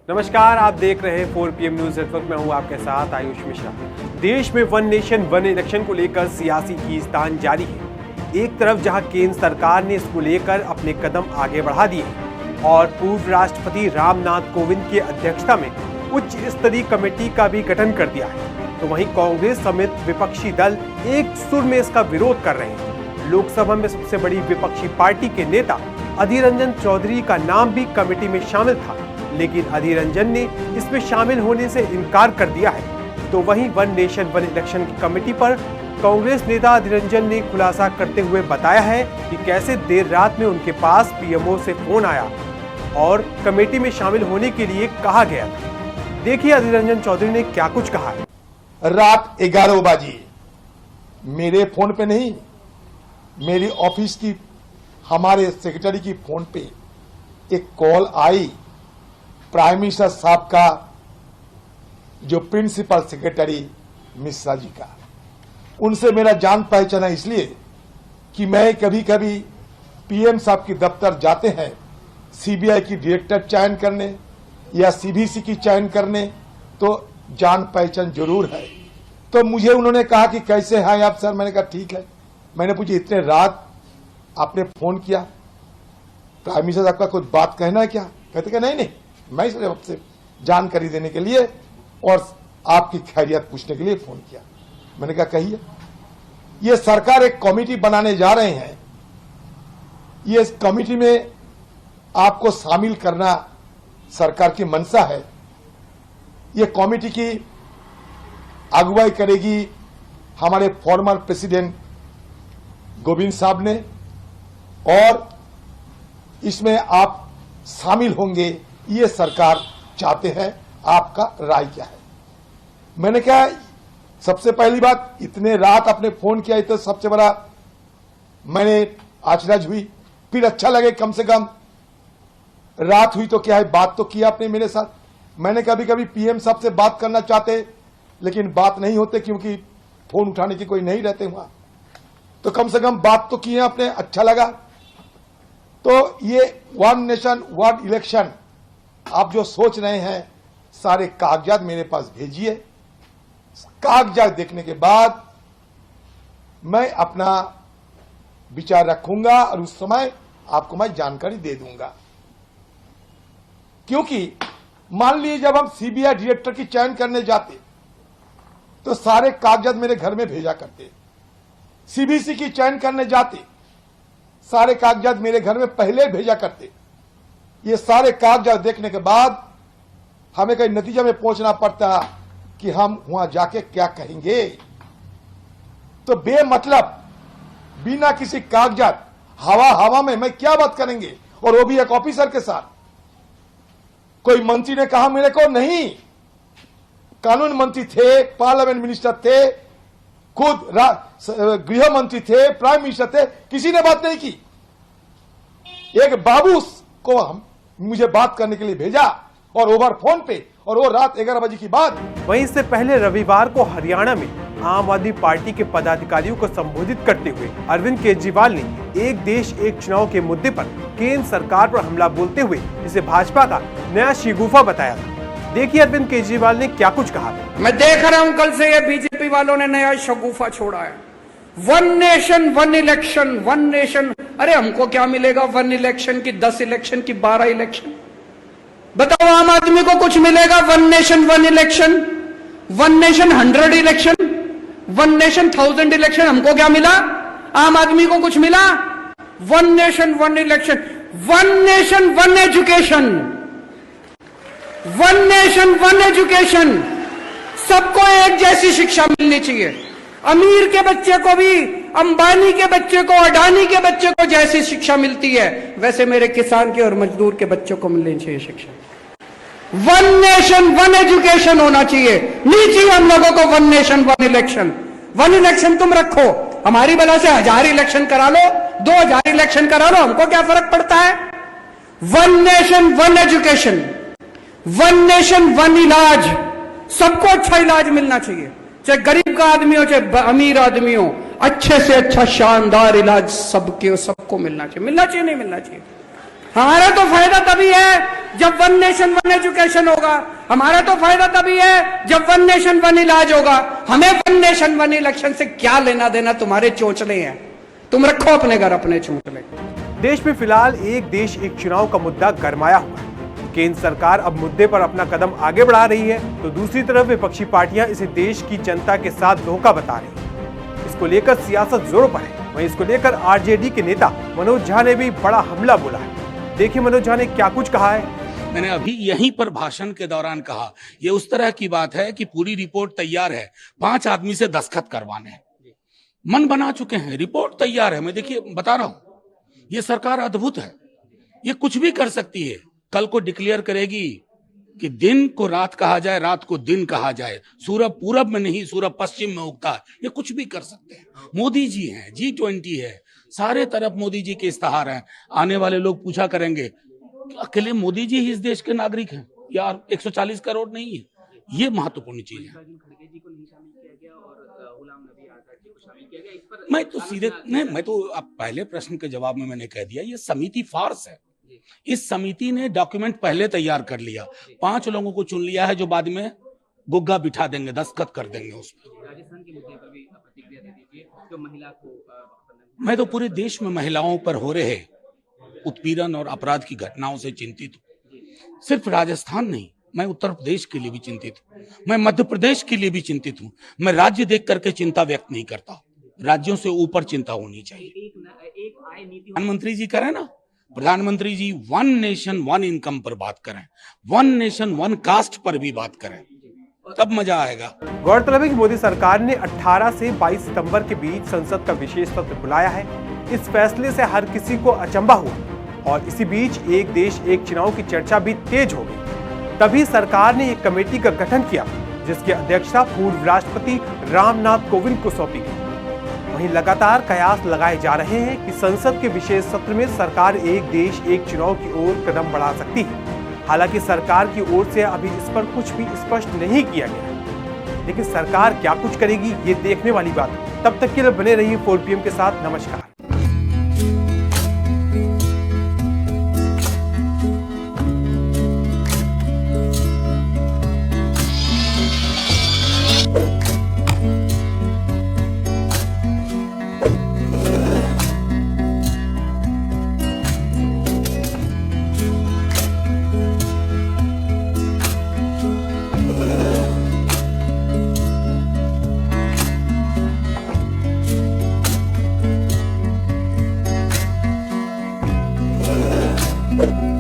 नमस्कार, आप देख रहे हैं 4 PM न्यूज नेटवर्क में हूं आपके साथ आयुष मिश्रा। देश में वन नेशन वन इलेक्शन को लेकर सियासी खींचतान जारी है। एक तरफ जहां केंद्र सरकार ने इसको लेकर अपने कदम आगे बढ़ा दिए और पूर्व राष्ट्रपति रामनाथ कोविंद की अध्यक्षता में उच्च स्तरीय कमेटी का भी गठन कर दिया है, तो वहीं कांग्रेस समेत विपक्षी दल एक सुर में इसका विरोध कर रहे हैं। लोकसभा में सबसे बड़ी विपक्षी पार्टी के नेता अधीर रंजन चौधरी का नाम भी कमेटी में शामिल था, लेकिन अधीर रंजन ने इसमें शामिल होने से इनकार कर दिया है। तो वहीं वन नेशन वन इलेक्शन की कमेटी पर कांग्रेस नेता अधीर रंजन ने खुलासा करते हुए बताया है कि कैसे देर रात में उनके पास पीएमओ से फोन आया और कमेटी में शामिल होने के लिए कहा गया था। देखिए अधीर रंजन चौधरी ने क्या कुछ कहा है। रात 11 बजे मेरे फोन पे नहीं, मेरी ऑफिस की हमारे सेक्रेटरी की फोन पे एक कॉल आई प्राइम मिनिस्टर साहब का जो प्रिंसिपल सेक्रेटरी मिश्रा जी का। उनसे मेरा जान पहचाना इसलिए कि मैं कभी कभी पीएम साहब की दफ्तर जाते हैं सीबीआई की डायरेक्टर चयन करने या सीबीसी की चयन करने, तो जान पहचान जरूर है। तो मुझे उन्होंने कहा कि कैसे हैं आप सर। मैंने कहा ठीक है। मैंने पूछा इतने रात आपने फोन किया, प्राइम मिनिस्टर साहब का कुछ बात कहना है क्या? कहते कि नहीं, मैं सिर्फ आपसे जानकारी देने के लिए और आपकी खैरियत पूछने के लिए फोन किया। मैंने कहा कहिए। ये सरकार एक कमेटी बनाने जा रहे हैं, ये इस कमेटी में आपको शामिल करना सरकार की मंशा है। ये कमेटी की अगुवाई करेगी हमारे फॉर्मर प्रेसिडेंट गोविंद साहब ने और इसमें आप शामिल होंगे, ये सरकार चाहते हैं। आपका राय क्या है? मैंने कहा सबसे पहली बात, इतने रात आपने फोन किया, तो सबसे बड़ा मैंने आश्चर्य हुई। फिर अच्छा लगे कम से कम रात हुई तो क्या है, बात तो किया आपने मेरे साथ। मैंने कभी कभी पीएम साहब से बात करना चाहते लेकिन बात नहीं होते क्योंकि फोन उठाने की कोई नहीं रहते वहां, तो कम से कम बात तो किए आपने, अच्छा लगा। तो ये वन नेशन वन इलेक्शन आप जो सोच रहे हैं, सारे कागजात मेरे पास भेजिए। कागजात देखने के बाद मैं अपना विचार रखूंगा और उस समय आपको मैं जानकारी दे दूंगा। क्योंकि मान लीजिए जब हम सीबीआई डायरेक्टर की चयन करने जाते तो सारे कागजात मेरे घर में भेजा करते। सीबीसी की चयन करने जाते सारे कागजात मेरे घर में पहले भेजा करते। ये सारे कागजात देखने के बाद हमें कई नतीजे में पहुंचना पड़ता कि हम वहां जाके क्या कहेंगे। तो बेमतलब बिना किसी कागजात हवा में मैं क्या बात करेंगे, और वो भी एक ऑफिसर के साथ। कोई मंत्री ने कहा मेरे को नहीं, कानून मंत्री थे, पार्लियामेंट मिनिस्टर थे, खुद गृह मंत्री थे, प्राइम मिनिस्टर थे, किसी ने बात नहीं की। एक बाबू को मुझे बात करने के लिए भेजा और ओवर फोन पे, और वो रात 11 बजे की बात। वहीं इससे पहले रविवार को हरियाणा में आम आदमी पार्टी के पदाधिकारियों को संबोधित करते हुए अरविंद केजरीवाल ने एक देश एक चुनाव के मुद्दे पर केंद्र सरकार पर हमला बोलते हुए इसे भाजपा का नया शिगुफा बताया था। देखिए अरविंद केजरीवाल ने क्या कुछ कहा। मैं देख रहा हूं कल से ये बीजेपी वालों ने नया शगुफा छोड़ा है, one nation one election, one nation. अरे हमको क्या मिलेगा वन इलेक्शन की, 10 इलेक्शन की, 12 इलेक्शन? बताओ आम आदमी को कुछ मिलेगा one nation one election? One nation 100 election, one nation 1000 election, हमको क्या मिला? आम आदमी को कुछ मिला? One nation one election, one nation one education, one nation one education. सबको एक जैसी शिक्षा मिलनी चाहिए। अमीर के बच्चे को भी, अंबानी के बच्चे को, अडानी के बच्चे को जैसी शिक्षा मिलती है, वैसे मेरे किसान के और मजदूर के बच्चों को मिलनी चाहिए शिक्षा। वन नेशन वन एजुकेशन होना चाहिए। नहीं चाहिए हम लोगों को one nation one election. One election तुम रखो, हमारी बला से 1000 इलेक्शन करा लो, 2000 इलेक्शन करा लो, हमको क्या फर्क पड़ता है? One nation one education, one nation one इलाज। सबको अच्छा इलाज मिलना चाहिए, चाहे गरीब का आदमी हो चाहे अमीर आदमी हो। अच्छे से अच्छा शानदार इलाज सबको मिलना चाहिए। मिलना चाहिए नहीं मिलना चाहिए? हमारा तो फायदा तभी है जब वन नेशन वन एजुकेशन होगा, हमारा तो फायदा तभी है जब वन नेशन वन इलाज होगा। हमें वन नेशन वन इलेक्शन से क्या लेना देना, तुम्हारे चोंचले हैं, तुम रखो अपने घर अपने चोंचले। देश में फिलहाल एक देश एक चुनाव का मुद्दा गरमाया हुआ है। केंद्र सरकार अब मुद्दे पर अपना कदम आगे बढ़ा रही है, तो दूसरी तरफ विपक्षी पार्टियां इसे देश की जनता के साथ धोखा बता रही हैं। इसको लेकर सियासत जोरों पर है। वहीं इसको लेकर आरजेडी के नेता मनोज झा ने भी बड़ा हमला बोला है। देखिए मनोज झा ने क्या कुछ कहा है। मैंने अभी यहीं पर भाषण के दौरान कहा, ये उस तरह की बात है कि पूरी रिपोर्ट तैयार है, 5 आदमी से दस्तखत करवाने हैं, मन बना चुके हैं, रिपोर्ट तैयार है। मैं देखिए बता रहा हूं, ये सरकार अद्भुत है, ये कुछ भी कर सकती है। कल को डिक्लेयर करेगी कि दिन को रात कहा जाए, रात को दिन कहा जाए, सूरज पूरब में नहीं सूरज पश्चिम में उगता है, ये कुछ भी कर सकते हैं। मोदी जी हैं, G20 है, सारे तरफ मोदी जी के इस्तेहार हैं। आने वाले लोग पूछा करेंगे अकेले मोदी जी ही इस देश के नागरिक हैं या 140 करोड़ नहीं है? ये महत्वपूर्ण चीज है। मैं तो सीधे नहीं, मैं तो अब पहले प्रश्न के जवाब में मैंने कह दिया, ये समिति फार्स है। इस समिति ने डॉक्यूमेंट पहले तैयार कर लिया, 5 लोगों को चुन लिया है जो बाद में गुग्गा बिठा देंगे, दस्तखत कर देंगे उस पर। राजस्थान के मुद्दे पर भी प्रतिक्रिया दे दीजिए, जो महिला को मैं तो पूरे देश में महिलाओं पर हो रहे उत्पीड़न और अपराध की घटनाओं से चिंतित हूँ। सिर्फ राजस्थान नहीं, मैं उत्तर प्रदेश के लिए भी चिंतित हूँ, मैं मध्य प्रदेश के लिए भी चिंतित हूँ। मैं राज्य देख करके चिंता व्यक्त नहीं करता, राज्यों से ऊपर चिंता होनी चाहिए। एक आय नीति प्रधानमंत्री जी करें ना, प्रधानमंत्री जी वन नेशन वन इनकम पर बात करें, वन नेशन वन कास्ट पर भी बात करें, तब मजा आएगा। गौरतलब है कि मोदी सरकार ने 18 से 22 सितंबर के बीच संसद का विशेष सत्र बुलाया है। इस फैसले से हर किसी को अचंभा हुआ और इसी बीच एक देश एक चुनाव की चर्चा भी तेज हो गई। तभी सरकार ने एक कमेटी का गठन किया, जिसकी अध्यक्षता पूर्व राष्ट्रपति रामनाथ कोविंद को सौंपी गई। वहीं लगातार कयास लगाए जा रहे हैं कि संसद के विशेष सत्र में सरकार एक देश एक चुनाव की ओर कदम बढ़ा सकती है। हालांकि सरकार की ओर से अभी इस पर कुछ भी स्पष्ट नहीं किया गया है, लेकिन सरकार क्या कुछ करेगी ये देखने वाली बात है। तब तक के लिए बने रहिए 4 PM के साथ। नमस्कार। you